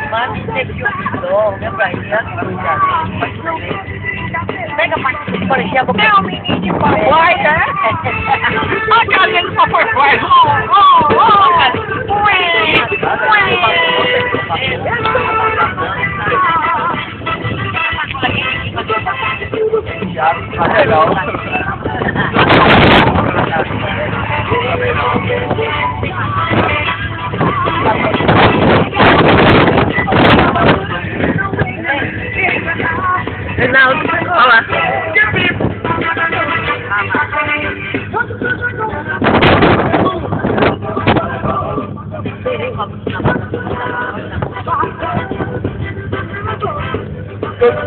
Manisip yung ito. Siyempre, yan. Teka, manisip pa rin siya. Kaya uminisip pa. Why, eh? Galing pa for why? Now, hola. Good.